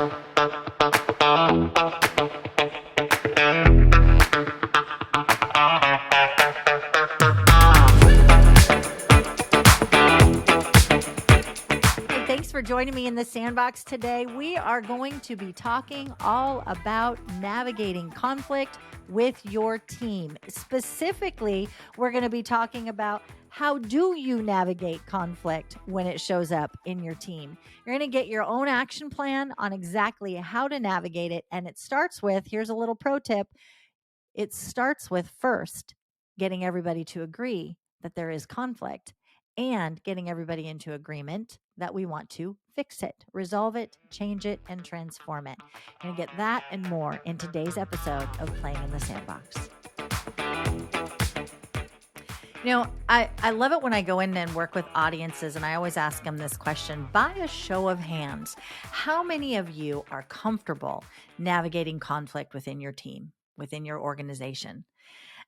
Thanks for joining me in the sandbox today. We are going to be talking all about navigating conflict with your team. Specifically, we're going to be talking about how do you navigate conflict when it shows up in your team. You're going to get your own action plan on exactly how to navigate it. And it starts with, here's a little pro tip, it starts with first getting everybody to agree that there is conflict and getting everybody into agreement that we want to fix it, resolve it, change it, and transform it. You're going to get that and more in today's episode of Playing in the Sandbox. You know, I love it when I go in and work with audiences, and I always ask them this question, by a show of hands, how many of you are comfortable navigating conflict within your team, within your organization?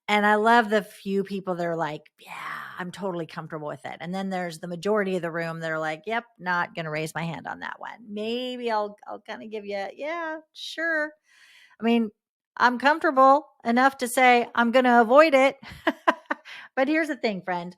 And I love the few people that are like, yeah, I'm totally comfortable with it. And then there's the majority of the room that are like, yep, not going to raise my hand on that one. Maybe I'll kind of give you, yeah, sure. I mean, I'm comfortable enough to say I'm going to avoid it. But here's the thing, friend.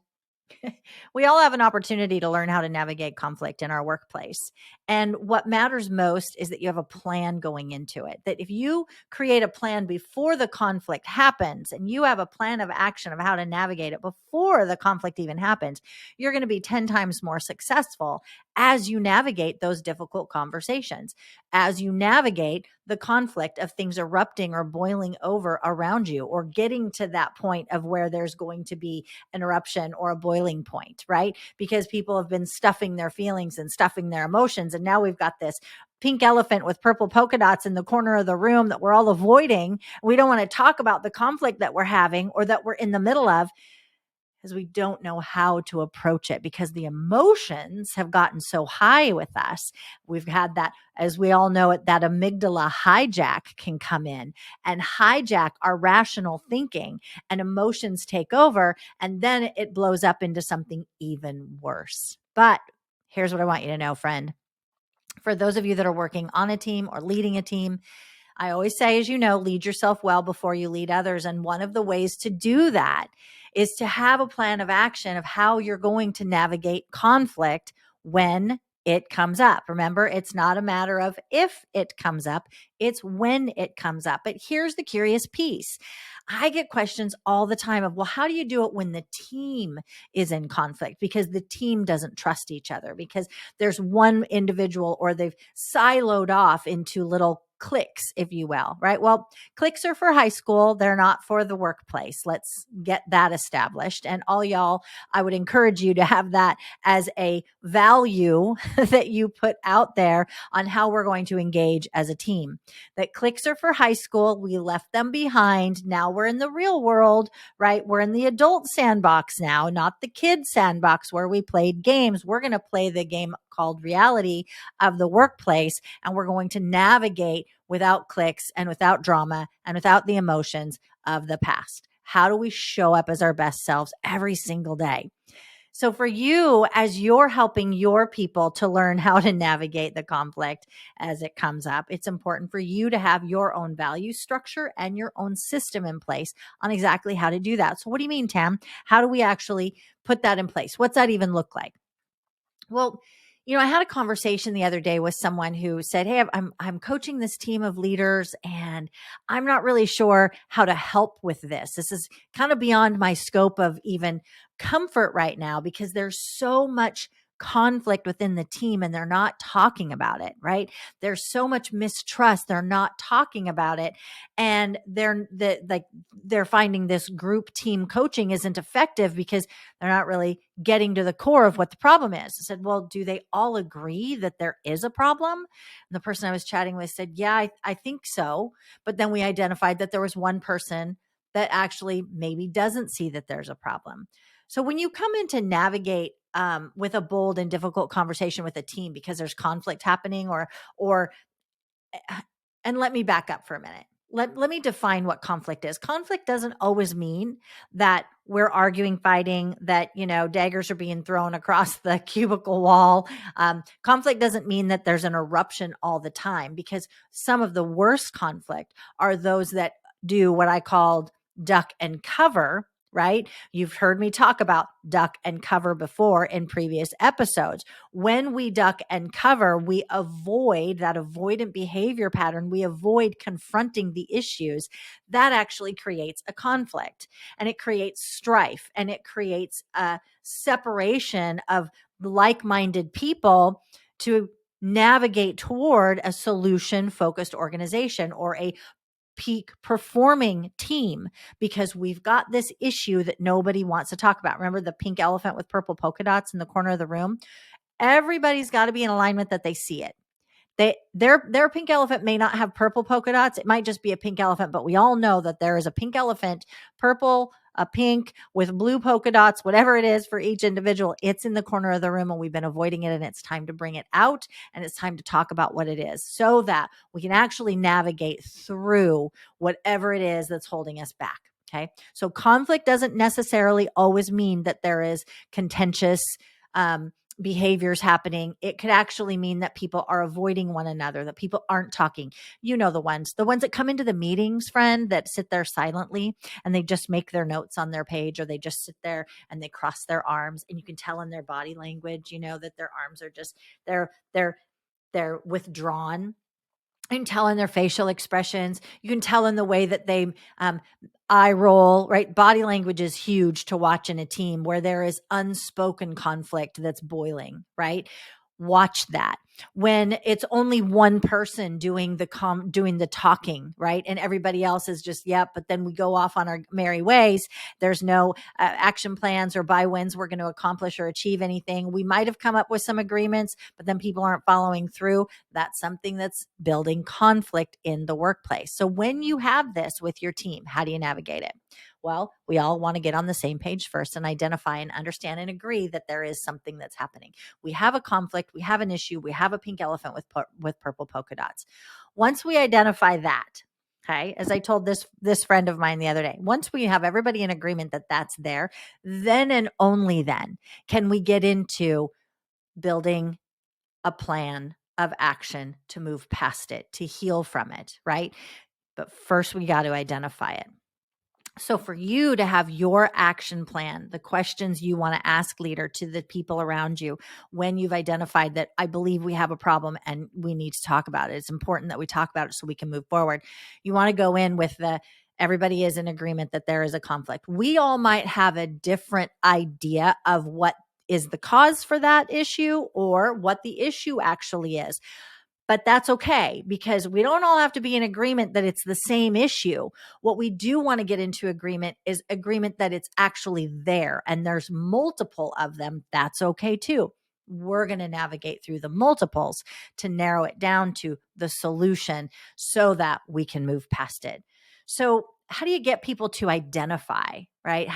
We all have an opportunity to learn how to navigate conflict in our workplace. And what matters most is that you have a plan going into it. That if you create a plan before the conflict happens and you have a plan of action of how to navigate it before the conflict even happens, you're going to be 10 times more successful as you navigate those difficult conversations, as you navigate the conflict of things erupting or boiling over around you, or getting to that point of where there's going to be an eruption or a boiling point, right? Because people have been stuffing their feelings and stuffing their emotions. And now we've got this pink elephant with purple polka dots in the corner of the room that we're all avoiding. We don't want to talk about the conflict that we're having or that we're in the middle of, because we don't know how to approach it, because the emotions have gotten so high with us. We've had that, as we all know it, that amygdala hijack can come in and hijack our rational thinking, and emotions take over, and then it blows up into something even worse. But here's what I want you to know, friend. For those of you that are working on a team or leading a team, I always say, as you know, lead yourself well before you lead others. And one of the ways to do that is to have a plan of action of how you're going to navigate conflict when it comes up. Remember, it's not a matter of if it comes up, it's when it comes up. But here's the curious piece. I get questions all the time of, well, how do you do it when the team is in conflict? Because the team doesn't trust each other, because there's one individual, or they've siloed off into little cliques, if you will, right? Well, cliques are for high school. They're not for the workplace. Let's get that established. And all y'all, I would encourage you to have that as a value that you put out there on how we're going to engage as a team. That cliques are for high school. We left them behind. Now we're in the real world, right? We're in the adult sandbox now, not the kid sandbox where we played games. We're going to play the game called reality of the workplace, and we're going to navigate without cliques and without drama and without the emotions of the past. How do we show up as our best selves every single day? So for you, as you're helping your people to learn how to navigate the conflict as it comes up, it's important for you to have your own value structure and your own system in place on exactly how to do that. So what do you mean, Tam? How do we actually put that in place? What's that even look like? Well, I had a conversation the other day with someone who said, "Hey, I'm coaching this team of leaders, and I'm not really sure how to help with this. This is kind of beyond my scope of even comfort right now, because there's so much conflict within the team and they're not talking about it, right? There's so much mistrust. They're not talking about it. And they're finding this group team coaching isn't effective because they're not really getting to the core of what the problem is." I said, "Well, do they all agree that there is a problem?" And the person I was chatting with said, "Yeah, I think so." But then we identified that there was one person that actually maybe doesn't see that there's a problem. So when you come in to navigate with a bold and difficult conversation with a team because there's conflict happening, or, and let me back up for a minute. let me define what conflict is. Conflict doesn't always mean that we're arguing, fighting, that, daggers are being thrown across the cubicle wall. Conflict doesn't mean that there's an eruption all the time, because some of the worst conflict are those that do what I called duck and cover, right? You've heard me talk about duck and cover before in previous episodes. When we duck and cover, we avoid that avoidant behavior pattern. We avoid confronting the issues. That actually creates a conflict, and it creates strife, and it creates a separation of like-minded people to navigate toward a solution focused organization or a peak performing team, because we've got this issue that nobody wants to talk about. Remember the pink elephant with purple polka dots in the corner of the room? Everybody's got to be in alignment that they see it. Their pink elephant may not have purple polka dots. It might just be a pink elephant, but we all know that there is a pink elephant, purple, a pink with blue polka dots, whatever it is for each individual. It's in the corner of the room, and we've been avoiding it, and it's time to bring it out, and it's time to talk about what it is so that we can actually navigate through whatever it is that's holding us back. Okay. So conflict doesn't necessarily always mean that there is contentious, behaviors happening. It could actually mean that people are avoiding one another, that people aren't talking. The ones that come into the meetings, friend, that sit there silently and they just make their notes on their page, or they just sit there and they cross their arms, and you can tell in their body language, that their arms are just, they're withdrawn. You can tell in their facial expressions. You can tell in the way that they eye roll, right? Body language is huge to watch in a team where there is unspoken conflict that's boiling, right? Watch that. When it's only one person doing the talking, right? And everybody else is just, yep. But then we go off on our merry ways. There's no action plans or by whens we're going to accomplish or achieve anything. We might have come up with some agreements, but then people aren't following through. That's something that's building conflict in the workplace. So when you have this with your team, how do you navigate it? Well, we all want to get on the same page first and identify and understand and agree that there is something that's happening. We have a conflict, we have an issue, we have a pink elephant with purple polka dots. Once we identify that, okay, as I told this friend of mine the other day, once we have everybody in agreement that that's there, then and only then can we get into building a plan of action to move past it, to heal from it, right? But first we got to identify it. So for you to have your action plan, the questions you want to ask, leader, to the people around you, when you've identified that I believe we have a problem and we need to talk about it, it's important that we talk about it so we can move forward. You want to go in with everybody is in agreement that there is a conflict. We all might have a different idea of what is the cause for that issue or what the issue actually is. But that's okay, because we don't all have to be in agreement that it's the same issue. What we do want to get into agreement is agreement that it's actually there and there's multiple of them. That's okay too. We're going to navigate through the multiples to narrow it down to the solution so that we can move past it. So how do you get people to identify, right?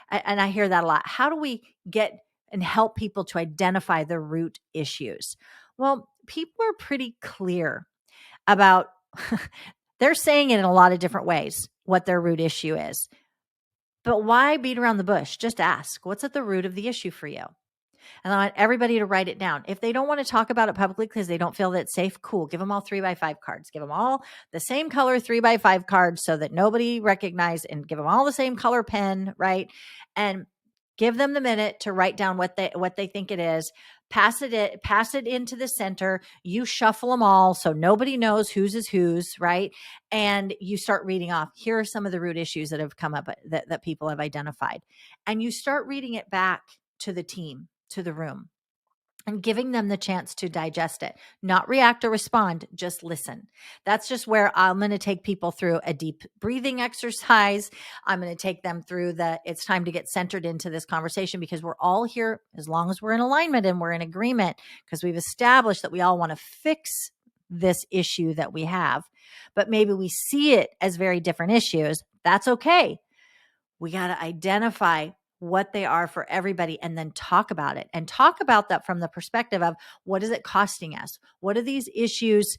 And I hear that a lot. How do we get and help people to identify the root issues? Well, people are pretty clear about, they're saying it in a lot of different ways, what their root issue is. But why beat around the bush? Just ask, what's at the root of the issue for you? And I want everybody to write it down. If they don't want to talk about it publicly because they don't feel that it's safe, cool. Give them all 3x5 cards. Give them all the same color 3x5 cards so that nobody recognizes, and give them all the same color pen, right? And give them the minute to write down what they think it is. Pass it into the center. You shuffle them all so nobody knows whose is whose, right? And you start reading off. Here are some of the root issues that have come up that people have identified. And you start reading it back to the team, to the room, and giving them the chance to digest it, not react or respond, just listen. That's just where I'm going to take people through a deep breathing exercise. I'm going to take them through it's time to get centered into this conversation, because we're all here, as long as we're in alignment and we're in agreement, because we've established that we all want to fix this issue that we have, but maybe we see it as very different issues. That's okay. We got to identify what they are for everybody and then talk about it, and talk about that from the perspective of, what is it costing us? What are these issues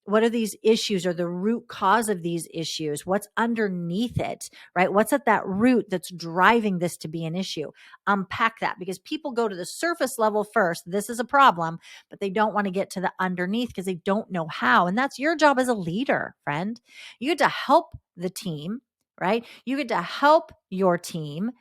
What are these issues, or the root cause of these issues? What's underneath it, right? What's at that root that's driving this to be an issue? Unpack that, because people go to the surface level first. This is a problem, but they don't want to get to the underneath because they don't know how. And that's your job as a leader, friend. You get to help the team, right? You get to help your team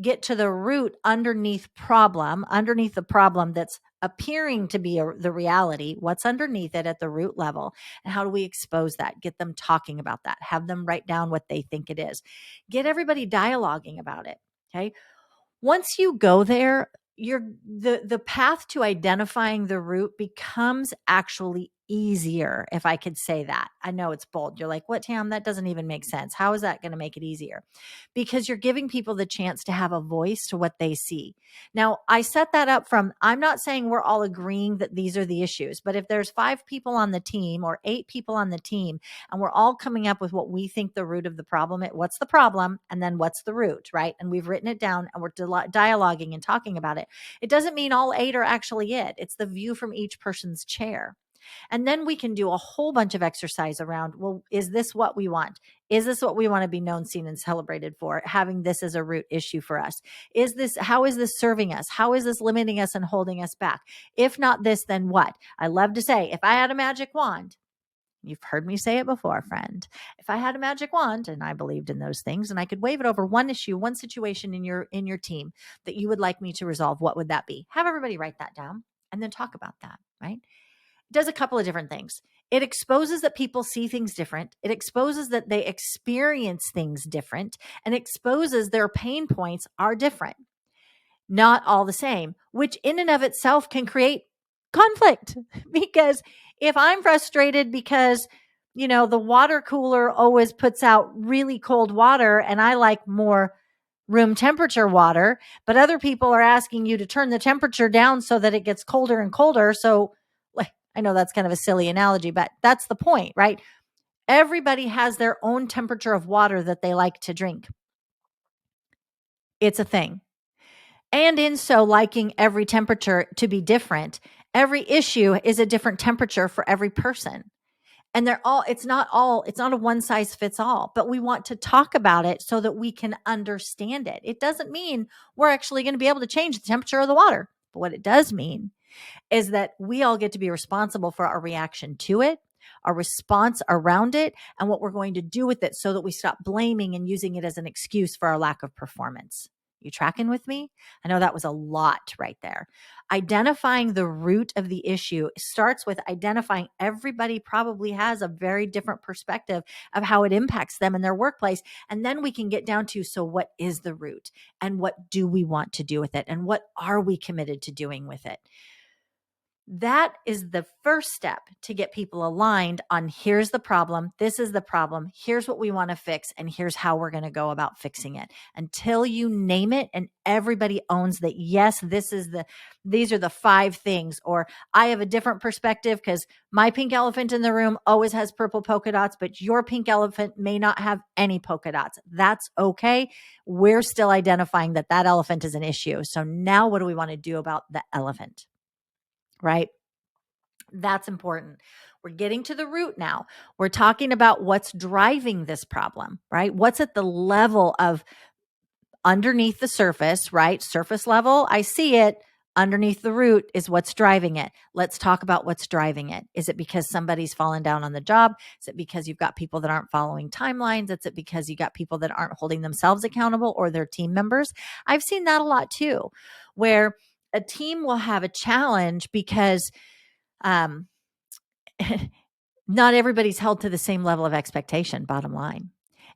get to the root underneath the problem that's appearing to be the reality. What's underneath it at the root level? And how do we expose that? Get them talking about that. Have them write down what they think it is. Get everybody dialoguing about it. Okay. Once you go there, the path to identifying the root becomes actually easier, if I could say that. I know it's bold. You're like, what, Tam? That doesn't even make sense. How is that going to make it easier? Because you're giving people the chance to have a voice to what they see. Now, I set that up from, I'm not saying we're all agreeing that these are the issues, but if there's 5 people on the team or 8 people on the team, and we're all coming up with what we think the root of the problem is, what's the problem, and then what's the root, right? And we've written it down and we're dialoguing and talking about it. It doesn't mean all 8 are actually it. It's the view from each person's chair. And then we can do a whole bunch of exercise around, well, is this what we want? Is this what we want to be known, seen, and celebrated for? Having this as a root issue for us. How is this serving us? How is this limiting us and holding us back? If not this, then what? I love to say, if I had a magic wand, you've heard me say it before, friend. If I had a magic wand and I believed in those things and I could wave it over one issue, one situation in your team that you would like me to resolve, what would that be? Have everybody write that down and then talk about that, right? It does a couple of different things. It exposes that people see things different. It exposes that they experience things different, and exposes their pain points are different, not all the same, which in and of itself can create conflict. Because if I'm frustrated because, the water cooler always puts out really cold water and I like more room temperature water, but other people are asking you to turn the temperature down so that it gets colder and colder. So, like, I know that's kind of a silly analogy, but that's the point, right? Everybody has their own temperature of water that they like to drink. It's a thing. And in so liking every temperature to be different, every issue is a different temperature for every person. And it's not a one size fits all, but we want to talk about it so that we can understand it. It doesn't mean we're actually going to be able to change the temperature of the water. But what it does mean is that we all get to be responsible for our reaction to it, our response around it, and what we're going to do with it so that we stop blaming and using it as an excuse for our lack of performance. You tracking with me? I know that was a lot right there. Identifying the root of the issue starts with identifying everybody probably has a very different perspective of how it impacts them in their workplace. And then we can get down to, so what is the root and what do we want to do with it? And what are we committed to doing with it? That is the first step to get people aligned on, here's the problem, this is the problem, here's what we want to fix, and here's how we're going to go about fixing it. Until you name it and everybody owns that, yes, these are the 5 things, or I have a different perspective because my pink elephant in the room always has purple polka dots, but your pink elephant may not have any polka dots. That's okay. We're still identifying that elephant is an issue. So now what do we want to do about the elephant? Right? That's important. We're getting to the root now. We're talking about what's driving this problem, right? What's at the level of underneath the surface, right? Surface level, I see it. Underneath the root is what's driving it. Let's talk about what's driving it. Is it because somebody's fallen down on the job? Is it because you've got people that aren't following timelines? Is it because you got people that aren't holding themselves accountable, or their team members? I've seen that a lot too, where a team will have a challenge because um, not everybody's held to the same level of expectation, bottom line.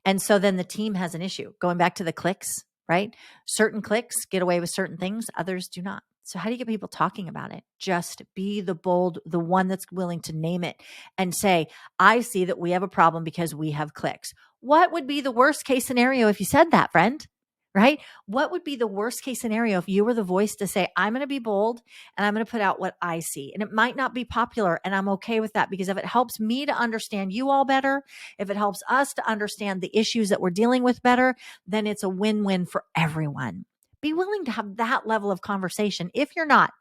And so then the team has an issue. Going back to the cliques, right? Certain cliques get away with certain things, others do not. So how do you get people talking about it? Just be the one that's willing to name it and say, I see that we have a problem because we have cliques. What would be the worst case scenario if you said that, friend? Right? What would be the worst case scenario if you were the voice to say, I'm going to be bold and I'm going to put out what I see? And it might not be popular, and I'm okay with that, because if it helps me to understand you all better, if it helps us to understand the issues that we're dealing with better, then it's a win-win for everyone. Be willing to have that level of conversation. If you're not,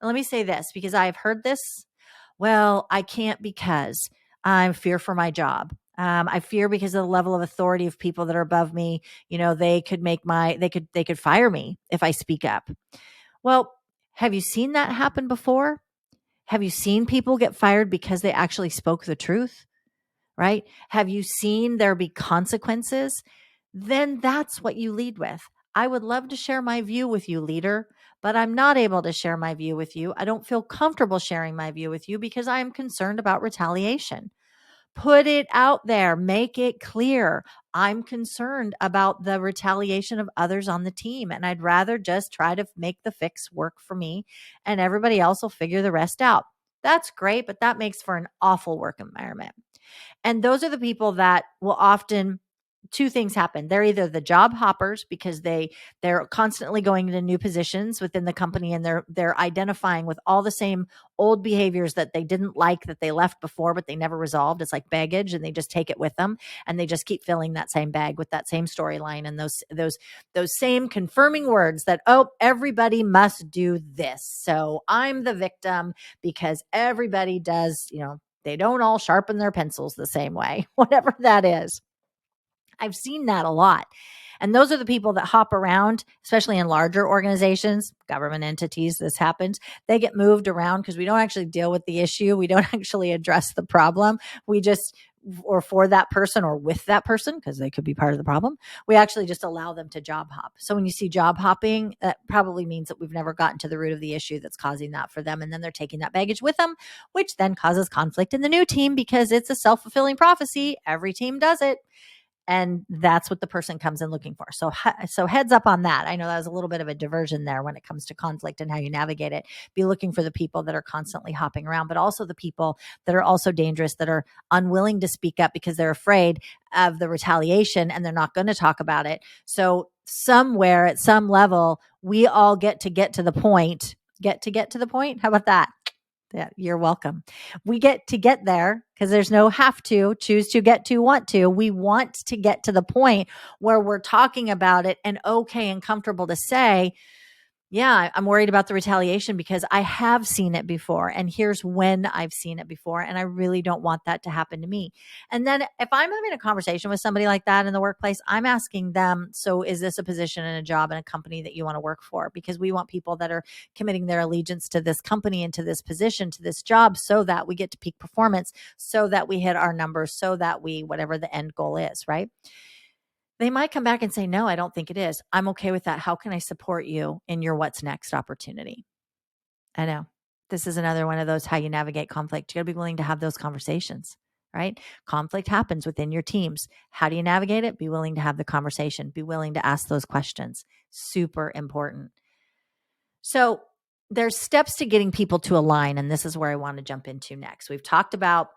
and let me say this, because I have heard this, well, I can't because I fear for my job. I fear because of the level of authority of people that are above me. They could they could fire me if I speak up. Well, have you seen that happen before? Have you seen people get fired because they actually spoke the truth? Right? Have you seen there be consequences? Then that's what you lead with. I would love to share my view with you, leader, but I'm not able to share my view with you. I don't feel comfortable sharing my view with you because I am concerned about retaliation. Put it out there, make it clear. I'm concerned about the retaliation of others on the team, and I'd rather just try to make the fix work for me, and everybody else will figure the rest out. That's great, but that makes for an awful work environment. And those are the people that will often, two things happen. They're either the job hoppers because they're constantly going into new positions within the company, and they're identifying with all the same old behaviors that they didn't like, that they left before but they never resolved. It's like baggage, and they just take it with them, and they just keep filling that same bag with that same storyline and those same confirming words that, oh, everybody must do this, so I'm the victim because everybody does, they don't all sharpen their pencils the same way, whatever that is. I've seen that a lot. And those are the people that hop around, especially in larger organizations, government entities. This happens. They get moved around because we don't actually deal with the issue. We don't actually address the problem. We just, or for that person or with that person, because they could be part of the problem, we actually just allow them to job hop. So when you see job hopping, that probably means that we've never gotten to the root of the issue that's causing that for them. And then they're taking that baggage with them, which then causes conflict in the new team because it's a self-fulfilling prophecy. Every team does it. And that's what the person comes in looking for. So heads up on that. I know that was a little bit of a diversion there when it comes to conflict and how you navigate it. Be looking for the people that are constantly hopping around, but also the people that are also dangerous, that are unwilling to speak up because they're afraid of the retaliation and they're not going to talk about it. So somewhere at some level, we all get to the point. Get to the point. How about that? Yeah, you're welcome. We get there because there's no have to, choose to, get to, want to. We want to get to the point where we're talking about it and okay and comfortable to say, yeah, I'm worried about the retaliation because I have seen it before. And here's when I've seen it before. And I really don't want that to happen to me. And then if I'm having a conversation with somebody like that in the workplace, I'm asking them, so is this a position and a job in a company that you want to work for? Because we want people that are committing their allegiance to this company and to this position, to this job, so that we get to peak performance, so that we hit our numbers, so that we, whatever the end goal is, right? They might come back and say, no, I don't think it is. I'm okay with that. How can I support you in your what's next opportunity? I know this is another one of those how you navigate conflict. You got to be willing to have those conversations, right? Conflict happens within your teams. How do you navigate it? Be willing to have the conversation. Be willing to ask those questions. Super important. So there's steps to getting people to align. And this is where I want to jump into next. We've talked about,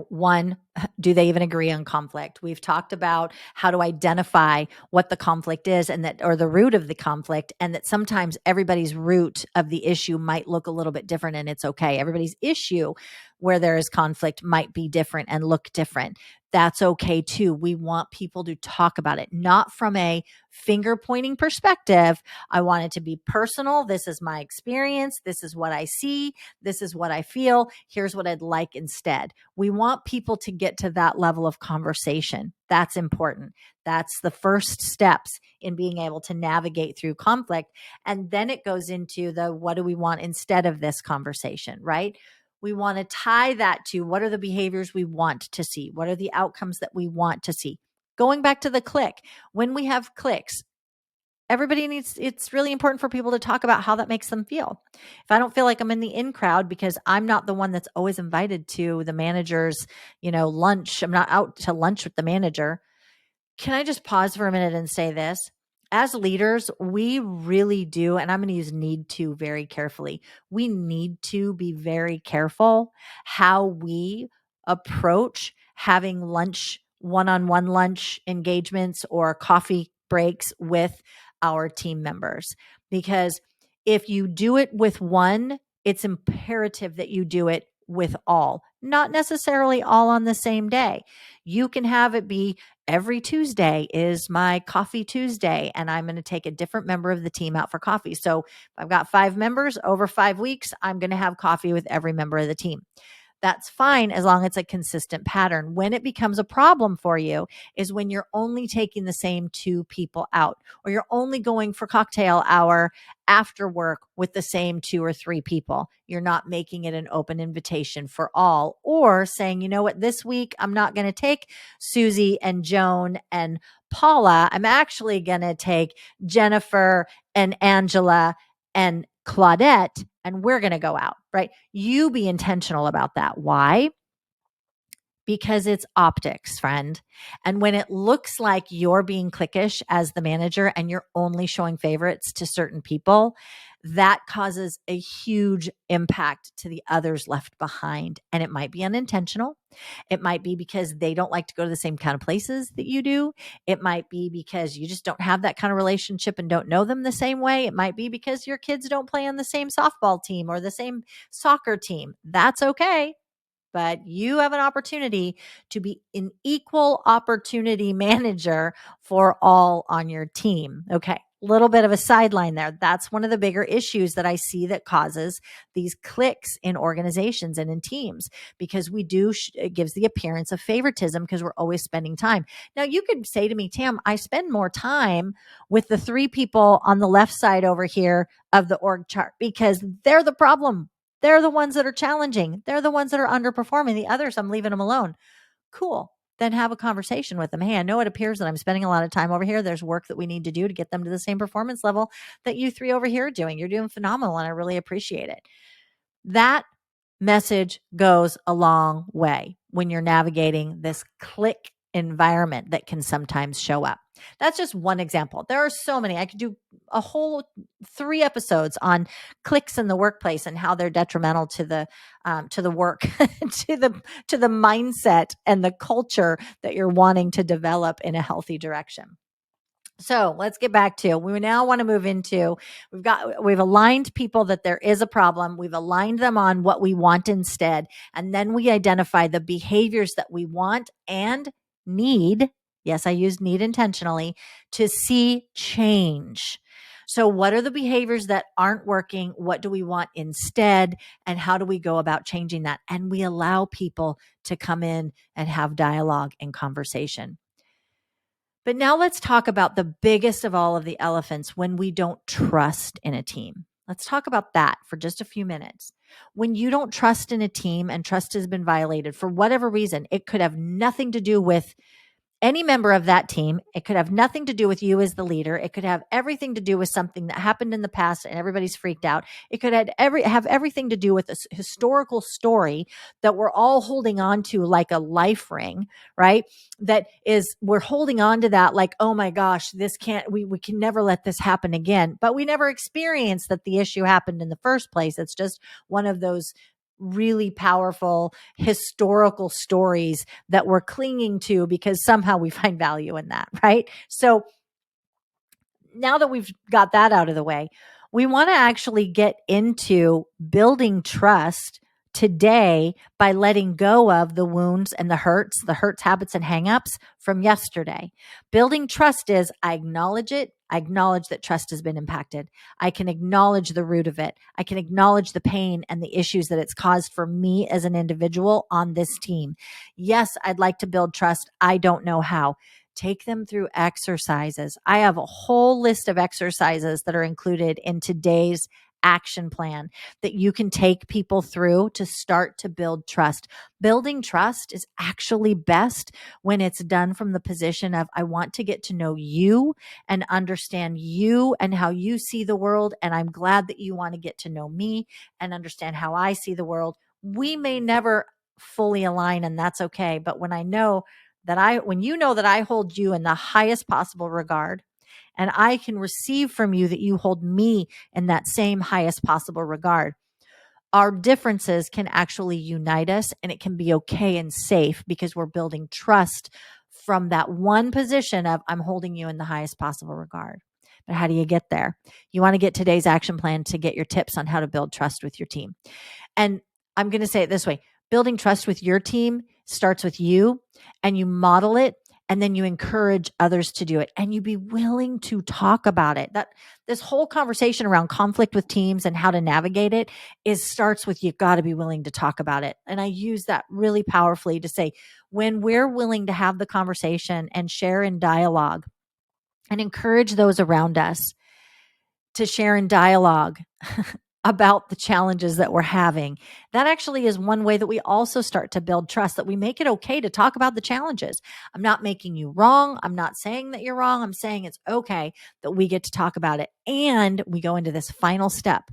one, do they even agree on conflict? We've talked about how to identify what the conflict is and that, or the root of the conflict, and that sometimes everybody's root of the issue might look a little bit different, and it's okay. Everybody's issue where there is conflict might be different and look different. That's okay too. We want people to talk about it, not from a finger pointing perspective. I want it to be personal. This is my experience. This is what I see. This is what I feel. Here's what I'd like instead. We want people to get to that level of conversation. That's important. That's the first steps in being able to navigate through conflict. And then it goes into the, what do we want instead of this conversation, right? We want to tie that to what are the behaviors we want to see? What are the outcomes that we want to see? Going back to the click, when we have clicks, it's really important for people to talk about how that makes them feel. If I don't feel like I'm in the in crowd because I'm not the one that's always invited to the manager's, lunch, I'm not out to lunch with the manager. Can I just pause for a minute and say this? As leaders, we really do, and I'm going to use need to very carefully. We need to be very careful how we approach having lunch, one-on-one lunch engagements or coffee breaks with our team members. Because if you do it with one, it's imperative that you do it with all, not necessarily all on the same day. You can have it be every Tuesday is my coffee Tuesday, and I'm going to take a different member of the team out for coffee. So if I've got 5 members over 5 weeks, I'm going to have coffee with every member of the team. That's fine as long as it's a consistent pattern. When it becomes a problem for you is when you're only taking the same two people out, or you're only going for cocktail hour after work with the same two or three people. You're not making it an open invitation for all, or saying, you know what, this week I'm not going to take Susie and Joan and Paula. I'm actually going to take Jennifer and Angela and Claudette, and we're going to go out, right? You be intentional about that. Why? Because it's optics, friend. And when it looks like you're being cliquish as the manager and you're only showing favorites to certain people, that causes a huge impact to the others left behind. And it might be unintentional. It might be because they don't like to go to the same kind of places that you do. It might be because you just don't have that kind of relationship and don't know them the same way. It might be because your kids don't play on the same softball team or the same soccer team. That's okay, but you have an opportunity to be an equal opportunity manager for all on your team. Okay. Little bit of a sideline there. That's one of the bigger issues that I see that causes these cliques in organizations and in teams, because it gives the appearance of favoritism because we're always spending time. Now, you could say to me, Tam, I spend more time with the three people on the left side over here of the org chart because they're the problem. They're the ones that are challenging. They're the ones that are underperforming. The others, I'm leaving them alone. Cool. Then have a conversation with them. Hey, I know it appears that I'm spending a lot of time over here. There's work that we need to do to get them to the same performance level that you three over here are doing. You're doing phenomenal, and I really appreciate it. That message goes a long way when you're navigating this click environment that can sometimes show up. That's just one example. There are so many. I could do a whole 3 episodes on clicks in the workplace and how they're detrimental to the work, to the mindset and the culture that you're wanting to develop in a healthy direction. So let's get back to, we now want to move into, we've aligned people that there is a problem. We've aligned them on what we want instead. And then we identify the behaviors that we want and need. Yes, I used need intentionally, to see change. So what are the behaviors that aren't working? What do we want instead? And how do we go about changing that? And we allow people to come in and have dialogue and conversation. But now let's talk about the biggest of all of the elephants, when we don't trust in a team. Let's talk about that for just a few minutes. When you don't trust in a team and trust has been violated for whatever reason, it could have nothing to do with any member of that team. It could have nothing to do with you as the leader. It could have everything to do with something that happened in the past and everybody's freaked out. It could have everything to do with a historical story that we're all holding on to like a life ring, right? That is, we're holding on to that like, oh my gosh, we can never let this happen again. But we never experienced that the issue happened in the first place. It's just one of those really powerful historical stories that we're clinging to because somehow we find value in that, right? So now that we've got that out of the way, we want to actually get into building trust today by letting go of the wounds and the hurts, habits, and hangups from yesterday. Building trust is, I acknowledge it. I acknowledge that trust has been impacted. I can acknowledge the root of it. I can acknowledge the pain and the issues that it's caused for me as an individual on this team. Yes, I'd like to build trust. I don't know how. Take them through exercises. I have a whole list of exercises that are included in today's action plan that you can take people through to start to build trust. Building trust is actually best when it's done from the position of, I want to get to know you and understand you and how you see the world. And I'm glad that you want to get to know me and understand how I see the world. We may never fully align, and that's okay. But when you know that I hold you in the highest possible regard, and I can receive from you that you hold me in that same highest possible regard, our differences can actually unite us, and it can be okay and safe because we're building trust from that one position of, I'm holding you in the highest possible regard. But how do you get there? You want to get today's action plan to get your tips on how to build trust with your team. And I'm going to say it this way: building trust with your team starts with you, and you model it and then you encourage others to do it, and you be willing to talk about it. That this whole conversation around conflict with teams and how to navigate it is starts with, you got to be willing to talk about it. And I use that really powerfully to say, when we're willing to have the conversation and share in dialogue and encourage those around us to share in dialogue about the challenges that we're having, that actually is one way that we also start to build trust, that we make it okay to talk about the challenges. I'm not making you wrong. I'm not saying that you're wrong. I'm saying it's okay that we get to talk about it. And we go into this final step.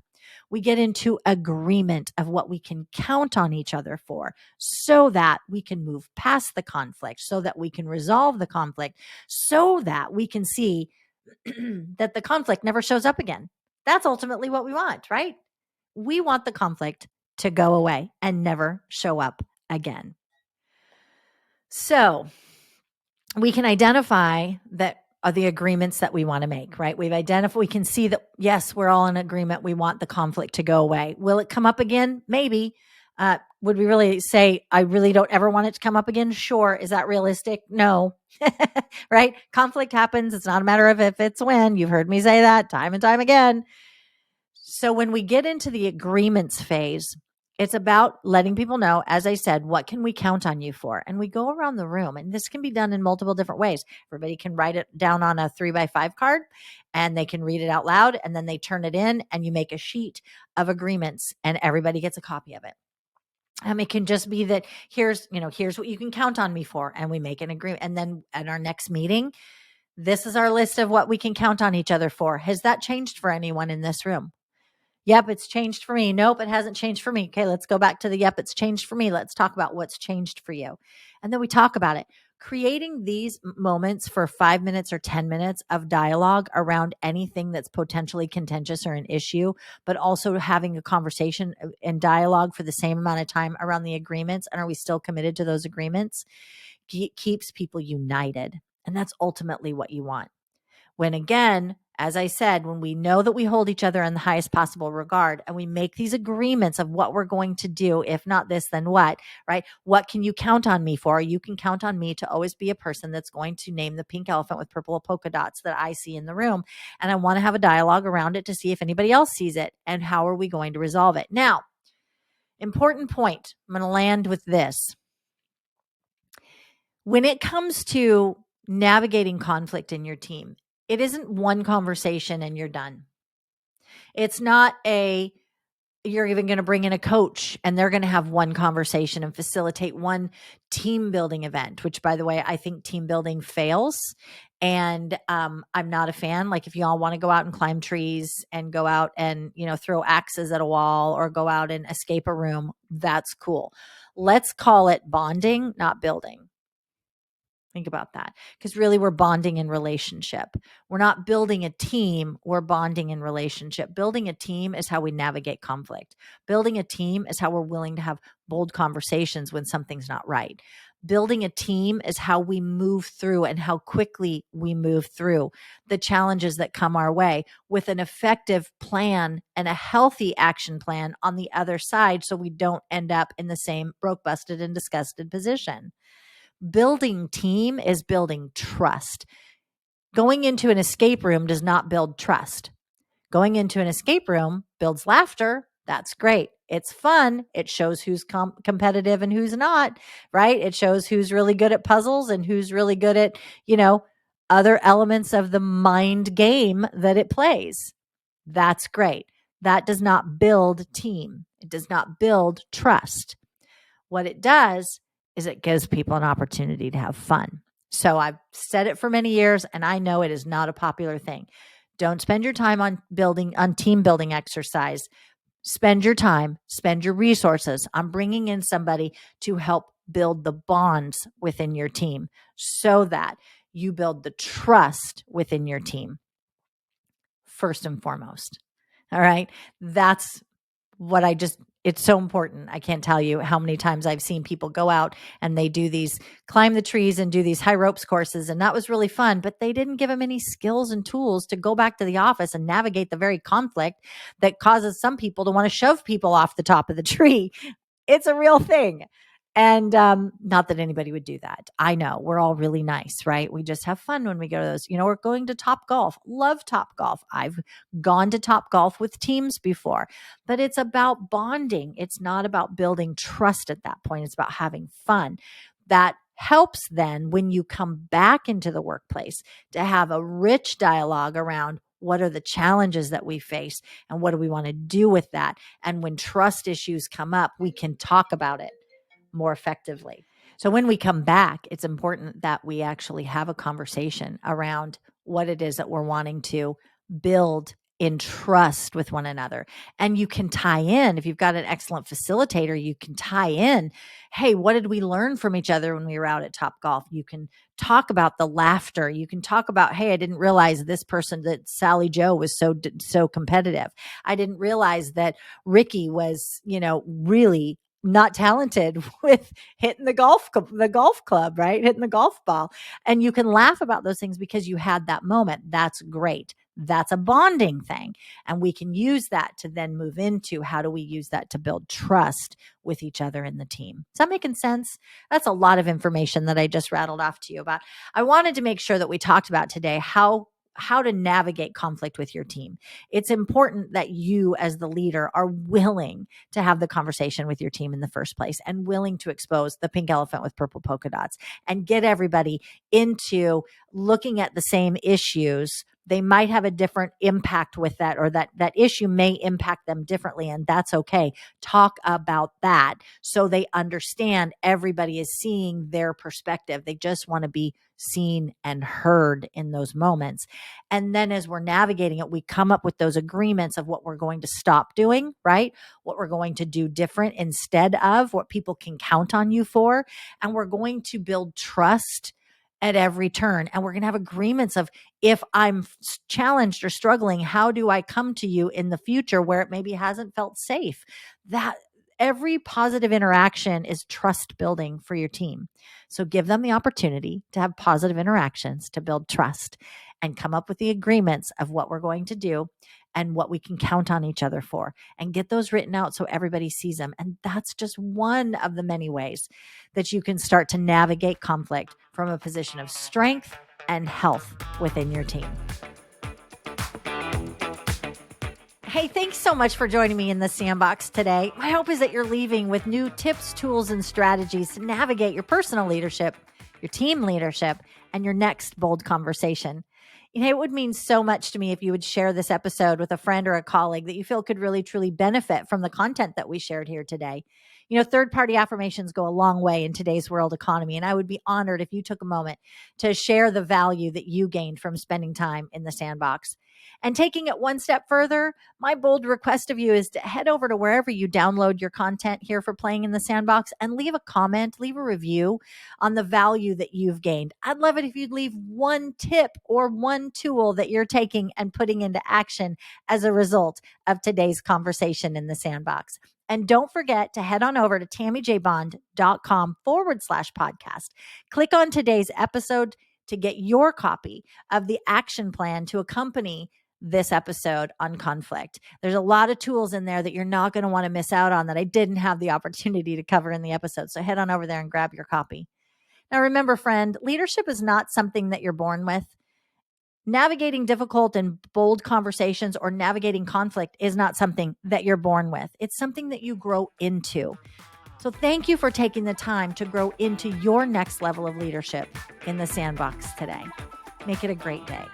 We get into agreement of what we can count on each other for, so that we can move past the conflict, so that we can resolve the conflict, so that we can see that the conflict never shows up again. That's ultimately what we want, right? We want the conflict to go away and never show up again. So we can identify that are the agreements that we want to make, right? We can see that, yes, we're all in agreement. We want the conflict to go away. Will it come up again? Maybe. Would we really say, I really don't ever want it to come up again? Sure. Is that realistic? No. Right? Conflict happens. It's not a matter of if, it's when. You've heard me say that time and time again. So when we get into the agreements phase, it's about letting people know, as I said, what can we count on you for? And we go around the room, and this can be done in multiple different ways. Everybody can write it down on a 3x5 card, and they can read it out loud, and then they turn it in, and you make a sheet of agreements, and everybody gets a copy of it. It can just be that here's what you can count on me for, and we make an agreement. And then at our next meeting, this is our list of what we can count on each other for. Has that changed for anyone in this room? Yep, it's changed for me. Nope, it hasn't changed for me. Okay, let's go back to the yep, it's changed for me. Let's talk about what's changed for you. And then we talk about it. Creating these moments for 5 minutes or 10 minutes of dialogue around anything that's potentially contentious or an issue, but also having a conversation and dialogue for the same amount of time around the agreements. And are we still committed to those agreements? Keeps people united. And that's ultimately what you want. When, again, as I said, when we know that we hold each other in the highest possible regard, and we make these agreements of what we're going to do, if not this, then what, right? What can you count on me for? You can count on me to always be a person that's going to name the pink elephant with purple polka dots that I see in the room. And I want to have a dialogue around it to see if anybody else sees it, and how are we going to resolve it? Now, important point. I'm going to land with this. When it comes to navigating conflict in your team, it isn't one conversation and you're done. It's not you're even going to bring in a coach and they're going to have one conversation and facilitate one team building event, which, by the way, I think team building fails. And I'm not a fan. Like, if y'all want to go out and climb trees and go out and, throw axes at a wall or go out and escape a room, that's cool. Let's call it bonding, not building. Think about that. Because really, we're bonding in relationship. We're not building a team. We're bonding in relationship. Building a team is how we navigate conflict. Building a team is how we're willing to have bold conversations when something's not right. Building a team is how we move through and how quickly we move through the challenges that come our way, with an effective plan and a healthy action plan on the other side, so we don't end up in the same broke, busted, and disgusted position. Building team is building trust. Going into an escape room does not build trust. Going into an escape room builds laughter. That's great. It's fun. It shows who's competitive and who's not, right? It shows who's really good at puzzles and who's really good at, other elements of the mind game that it plays. That's great. That does not build team. It does not build trust. What it does is it gives people an opportunity to have fun. So I've said it for many years, and I know it is not a popular thing. Don't spend your time on team building exercise. Spend your time, spend your resources on bringing in somebody to help build the bonds within your team, so that you build the trust within your team first and foremost. All right. That's what it's so important. I can't tell you how many times I've seen people go out and they do these climb the trees and do these high ropes courses. And that was really fun, but they didn't give them any skills and tools to go back to the office and navigate the very conflict that causes some people to want to shove people off the top of the tree. It's a real thing. And not that anybody would do that. I know we're all really nice, right? We just have fun when we go to those. We're going to Top Golf. Love Top Golf. I've gone to Top Golf with teams before, but it's about bonding. It's not about building trust at that point. It's about having fun. That helps then when you come back into the workplace to have a rich dialogue around what are the challenges that we face and what do we want to do with that. And when trust issues come up, we can talk about it more effectively. So when we come back, it's important that we actually have a conversation around what it is that we're wanting to build in trust with one another. And you can tie in, if you've got an excellent facilitator, you can tie in, hey, what did we learn from each other when we were out at Top Golf? You can talk about the laughter. You can talk about, hey, I didn't realize this person, that Sally Joe was so competitive. I didn't realize that Ricky was, really not talented with hitting the golf club, right? Hitting the golf ball. And you can laugh about those things because you had that moment. That's great. That's a bonding thing. And we can use that to then move into how do we use that to build trust with each other in the team. Is that making sense? That's a lot of information that I just rattled off to you about. I wanted to make sure that we talked about today how to navigate conflict with your team. It's important that you as the leader are willing to have the conversation with your team in the first place and willing to expose the pink elephant with purple polka dots and get everybody into looking at the same issues. They might have a different impact with that, or that issue may impact them differently, and that's okay. Talk about that so they understand everybody is seeing their perspective. They just want to be seen and heard in those moments. And then as we're navigating it, we come up with those agreements of what we're going to stop doing, right? What we're going to do different instead of, what people can count on you for. And we're going to build trust at every turn. And we're going to have agreements of, if I'm challenged or struggling, how do I come to you in the future where it maybe hasn't felt safe? That every positive interaction is trust building for your team. So give them the opportunity to have positive interactions to build trust and come up with the agreements of what we're going to do and what we can count on each other for, and get those written out so everybody sees them. And that's just one of the many ways that you can start to navigate conflict from a position of strength and health within your team. Hey, thanks so much for joining me in the sandbox today. My hope is that you're leaving with new tips, tools, and strategies to navigate your personal leadership, your team leadership, and your next bold conversation. It would mean so much to me if you would share this episode with a friend or a colleague that you feel could really, truly benefit from the content that we shared here today. Third-party affirmations go a long way in today's world economy, and I would be honored if you took a moment to share the value that you gained from spending time in the sandbox. And taking it one step further, my bold request of you is to head over to wherever you download your content here for Playing in the Sandbox and leave a comment, leave a review on the value that you've gained. I'd love it if you'd leave one tip or one tool that you're taking and putting into action as a result of today's conversation in the sandbox. And don't forget to head on over to tammyjbond.com/podcast. Click on today's episode to get your copy of the action plan to accompany this episode on conflict. There's a lot of tools in there that you're not going to want to miss out on that I didn't have the opportunity to cover in the episode. So head on over there and grab your copy. Now, remember, friend, leadership is not something that you're born with. Navigating difficult and bold conversations or navigating conflict is not something that you're born with. It's something that you grow into. So thank you for taking the time to grow into your next level of leadership in the sandbox today. Make it a great day.